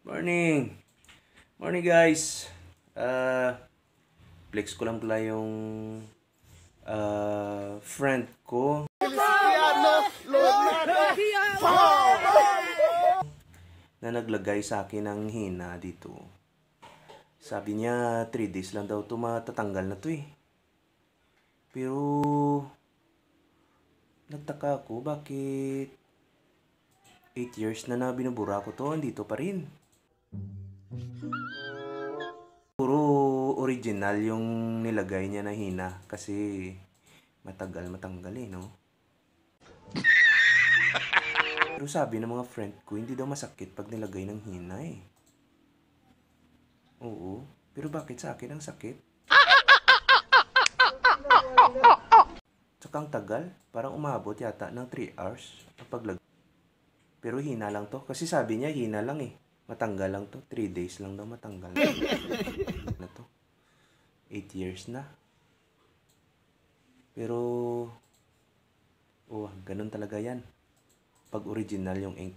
Morning! Morning guys! Flex ko lang pala yung friend ko na naglagay sa akin ng hina dito. Sabi niya 3 days lang daw ito matatanggal na to eh. Pero nagtaka ako bakit 8 years na binubura ko to, andito pa rin. Puro original yung nilagay niya na hina kasi matagal matanggal eh, no? Pero sabi ng mga friend ko, hindi daw masakit pag nilagay ng hina eh. Oo, pero bakit sa akin ang sakit? Tsaka ang tagal, parang umabot yata ng 3 hours ang paglagay. Pero hina lang to, kasi sabi niya hina lang eh. Matanggal lang to, 3 days lang daw matanggal na to. 8 years na. Pero, ganun talaga yan. Pag original yung ink.